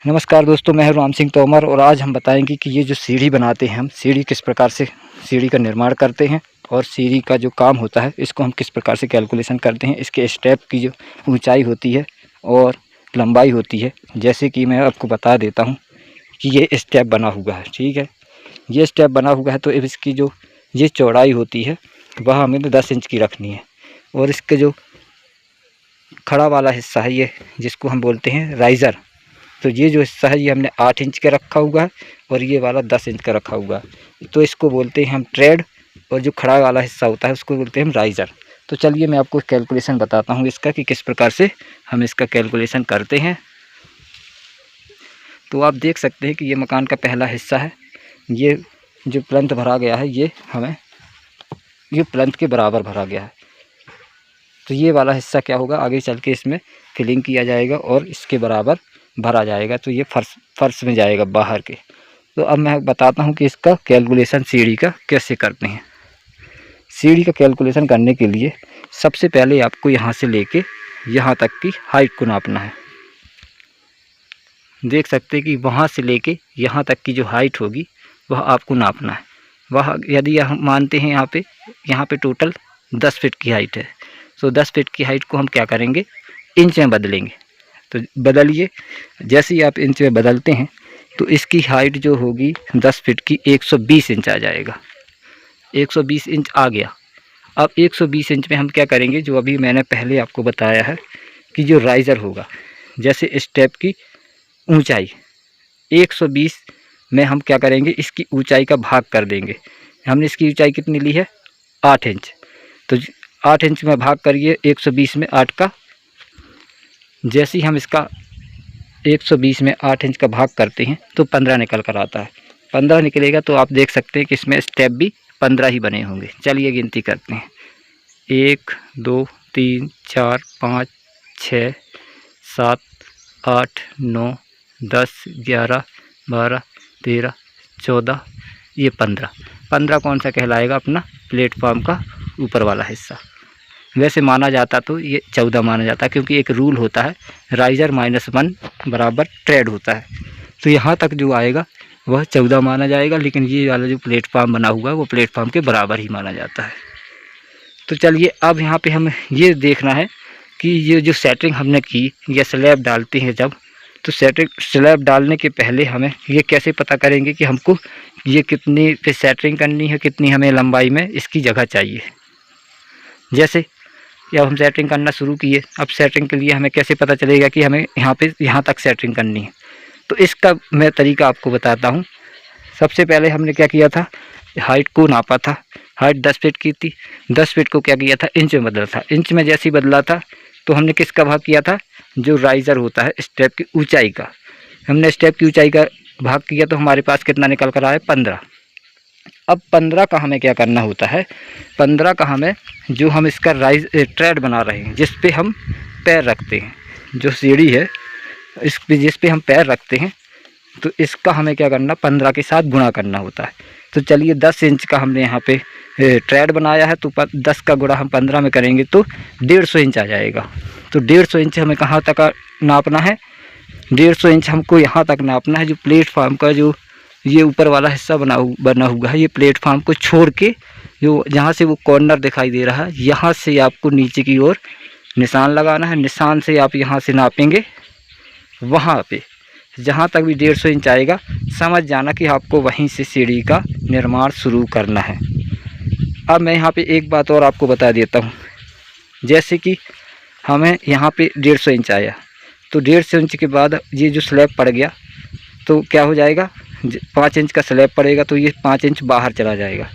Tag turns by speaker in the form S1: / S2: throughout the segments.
S1: नमस्कार दोस्तों, मैं हूं राम सिंह तोमर और आज हम बताएंगे कि ये जो सीढ़ी बनाते हैं हम सीढ़ी किस प्रकार से सीढ़ी का निर्माण करते हैं और सीढ़ी का जो काम होता है इसको हम किस प्रकार से कैलकुलेशन करते हैं। इसके स्टेप की जो ऊंचाई होती है और लंबाई होती है, जैसे कि मैं आपको बता देता हूं कि ये स्टेप बना हुआ है। ठीक है, ये स्टेप बना हुआ है तो अब इसकी जो ये चौड़ाई होती है वह हमें 10 इंच की रखनी है और इसके जो खड़ा वाला हिस्सा है ये जिसको हम बोलते हैं राइज़र, तो ये जो हिस्सा है ये हमने 8 इंच का रखा हुआ है और ये वाला 10 इंच का रखा हुआ है, तो इसको बोलते हैं हम ट्रेड। और जो खड़ा वाला हिस्सा होता है उसको बोलते हैं हम राइज़र। तो चलिए मैं आपको कैलकुलेशन बताता हूँ इसका कि किस प्रकार से हम इसका कैलकुलेशन करते हैं। तो आप देख सकते हैं कि ये मकान का पहला हिस्सा है। ये जो प्लंथ भरा गया है ये हमें ये प्लंथ के बराबर भरा गया है। तो ये वाला हिस्सा क्या होगा, आगे चल के इसमें फिलिंग किया जाएगा और इसके बराबर भरा जाएगा, तो ये फर्श में जाएगा बाहर के। तो अब मैं बताता हूँ कि इसका कैलकुलेशन सीढ़ी का कैसे करते हैं। सीढ़ी का कैलकुलेशन करने के लिए सबसे पहले आपको यहाँ से लेके यहाँ तक की हाइट को नापना है। देख सकते हैं कि वहाँ से लेके यहाँ तक की जो हाइट होगी वह आपको नापना है। वह यदि हम मानते हैं यहाँ पे टोटल 10 फीट की हाइट है, तो 10 फीट की हाइट को हम क्या करेंगे, इंच में बदलेंगे। तो बदलिए, जैसे ही आप इंच में बदलते हैं तो इसकी हाइट जो होगी 10 फीट की 120 इंच आ जाएगा। 120 इंच आ गया। अब 120 इंच में हम क्या करेंगे, जो अभी मैंने पहले आपको बताया है कि जो राइज़र होगा, जैसे स्टेप की ऊंचाई 120 में हम क्या करेंगे, इसकी ऊंचाई का भाग कर देंगे। हमने इसकी ऊंचाई कितनी ली है, 8 इंच। तो 8 इंच में भाग करिए 120 में 8 का। जैसे ही हम इसका 120 में 8 इंच का भाग करते हैं तो 15 निकल कर आता है। 15 निकलेगा तो आप देख सकते हैं कि इसमें स्टेप भी 15 ही बने होंगे। चलिए गिनती करते हैं, 1 2 3 4 5 6 7 8 9 10 11 12 13 14, ये 15 कौन सा कहलाएगा, अपना प्लेटफॉर्म का ऊपर वाला हिस्सा। वैसे माना जाता तो ये 14 माना जाता है, क्योंकि एक रूल होता है राइज़र -1 बराबर ट्रेड होता है। तो यहाँ तक जो आएगा वह 14 माना जाएगा, लेकिन ये वाला जो प्लेटफॉर्म बना हुआ है वो प्लेटफॉर्म के बराबर ही माना जाता है। तो चलिए अब यहाँ पे हमें ये देखना है कि ये जो सेटिंग हमने की, ये स्लैब डालते हैं जब, तो स्लैब डालने के पहले हमें ये कैसे पता करेंगे कि हमको ये कितनी पे सेटिंग करनी है, कितनी हमें लंबाई में इसकी जगह चाहिए। जैसे जब हम सेटिंग करना शुरू किए, अब सेटिंग के लिए हमें कैसे पता चलेगा कि हमें यहाँ तक सेटिंग करनी है। तो इसका मैं तरीका आपको बताता हूँ। सबसे पहले हमने क्या किया था, हाइट को नापा था। हाइट 10 फीट की थी, 10 फीट को क्या किया था, इंच में बदला था। इंच में जैसे ही बदला था तो हमने किसका भाग किया था, जो राइज़र होता है स्टेप की ऊंचाई का। हमने स्टेप की ऊंचाई का भाग किया तो हमारे पास कितना निकल कर आया, 15। अब 15 का हमें क्या करना होता है, 15 का हमें जो हम इसका ट्रेड बना रहे हैं, जिस पे हम पैर रखते हैं, जो सीढ़ी है इस पे जिस पे हम पैर रखते हैं, तो इसका हमें क्या करना, 15 के साथ गुणा करना होता है। तो चलिए 10 इंच का हमने यहाँ पे ट्रेड बनाया है, तो 10 का गुणा हम 15 में करेंगे तो 150 इंच आ जाएगा। तो 150 इंच हमें कहाँ तक नापना है, 150 इंच हमको यहाँ तक नापना है। जो प्लेटफार्म का जो ये ऊपर वाला हिस्सा बना हुआ है, ये प्लेटफार्म को छोड़ के जो जहाँ से वो कॉर्नर दिखाई दे रहा है, यहाँ से आपको नीचे की ओर निशान लगाना है। निशान से आप यहाँ से नापेंगे, वहाँ पे जहाँ तक भी 150 इंच आएगा, समझ जाना कि आपको वहीं से सीढ़ी का निर्माण शुरू करना है। अब मैं यहाँ पे एक बात और आपको बता देता हूँ। जैसे कि हमें यहाँ पे 150 इंच आया, तो 150 इंच के बाद ये जो स्लैब पड़ गया तो क्या हो जाएगा, 5 इंच का स्लैब पड़ेगा तो ये 5 इंच बाहर चला जाएगा।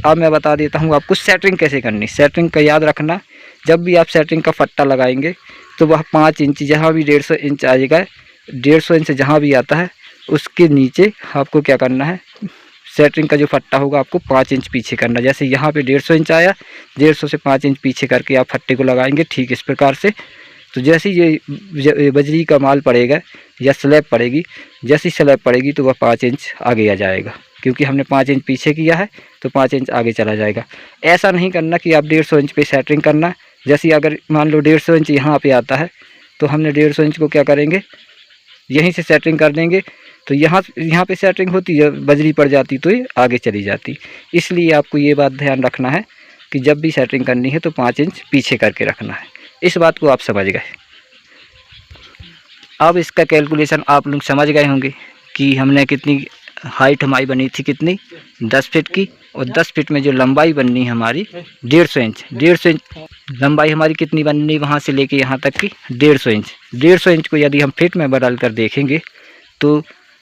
S1: अब मैं बता देता हूँ आपको सेटिंग कैसे करनी। सेटिंग का याद रखना, जब भी आप सेटिंग का फट्टा लगाएंगे तो वह 5 इंच, जहाँ भी 150 इंच आएगा, 150 इंच जहाँ भी आता है उसके नीचे आपको क्या करना है, सेटिंग का जो फट्टा होगा आपको 5 इंच पीछे करना। जैसे यहाँ पे 150 इंच आया, 150 से 5 इंच पीछे करके आप फट्टे को लगाएंगे, ठीक इस प्रकार से। तो जैसे ये बजरी का माल पड़ेगा या स्लैब पड़ेगी, जैसी स्लैब पड़ेगी तो वह 5 इंच आगे आ जाएगा, क्योंकि हमने 5 इंच पीछे किया है तो 5 इंच आगे चला जाएगा। ऐसा नहीं करना कि आप 150 इंच पे सेटिंग करना। जैसे अगर मान लो 150 इंच यहाँ पे आता है तो हमने 150 इंच को क्या करेंगे, यहीं से सेटिंग कर देंगे तो यहाँ पे सेटिंग होती है, बजरी पड़ जाती तो ये आगे चली जाती। इसलिए आपको ये बात ध्यान रखना है कि जब भी सेटिंग करनी है तो 5 इंच पीछे करके रखना है। इस बात को आप समझ गए। अब इसका कैलकुलेशन आप लोग समझ गए होंगे कि हमने कितनी हाइट हमारी बनी थी, कितनी 10 फीट की, और 10 फीट में जो लंबाई बननी है हमारी 150 इंच। 150 इंच लंबाई हमारी कितनी बननी, वहाँ से लेके यहाँ तक की 150 इंच। 150 इंच को यदि हम फीट में बदल कर देखेंगे तो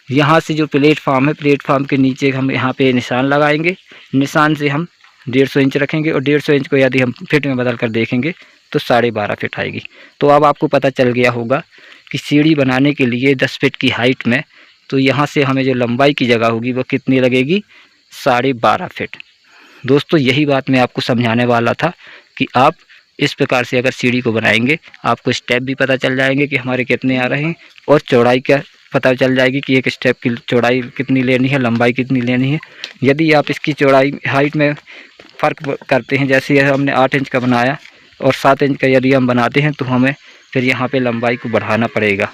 S1: यहाँ से जो प्लेटफॉर्म है, प्लेटफॉर्म के नीचे हम यहाँ पे निशान लगाएंगे, निशान से हम 150 इंच रखेंगे और 150 इंच को यदि हम फीट में बदल कर देखेंगे तो 12.5 फीट आएगी। तो अब आपको पता चल गया होगा कि सीढ़ी बनाने के लिए 10 फीट की हाइट में तो यहाँ से हमें जो लंबाई की जगह होगी वो कितनी लगेगी, 12.5 फीट। दोस्तों यही बात मैं आपको समझाने वाला था कि आप इस प्रकार से अगर सीढ़ी को बनाएंगे आपको स्टेप भी पता चल जाएंगे कि हमारे कितने आ रहे हैं, और चौड़ाई का पता चल जाएगी कि एक स्टेप की चौड़ाई कितनी लेनी है, लंबाई कितनी लेनी है। यदि आप इसकी चौड़ाई हाइट में फ़र्क करते हैं, जैसे हमने 8 इंच का बनाया और 7 इंच का यदि हम बनाते हैं तो हमें फिर यहाँ पे लंबाई को बढ़ाना पड़ेगा।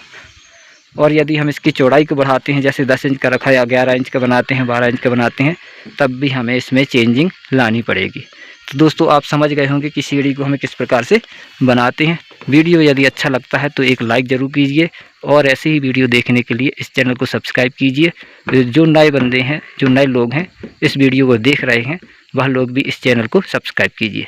S1: और यदि हम इसकी चौड़ाई को बढ़ाते हैं, जैसे 10 इंच का रखा या 11 इंच का बनाते हैं, 12 इंच का बनाते हैं, तब भी हमें इसमें चेंजिंग लानी पड़ेगी। तो दोस्तों आप समझ गए होंगे कि सीढ़ी को हमें किस प्रकार से बनाते हैं। वीडियो यदि अच्छा लगता है तो एक लाइक ज़रूर कीजिए और ऐसे ही वीडियो देखने के लिए इस चैनल को सब्सक्राइब कीजिए। जो नए बंदे हैं, जो नए लोग हैं इस वीडियो को देख रहे हैं, वह लोग भी इस चैनल को सब्सक्राइब कीजिए।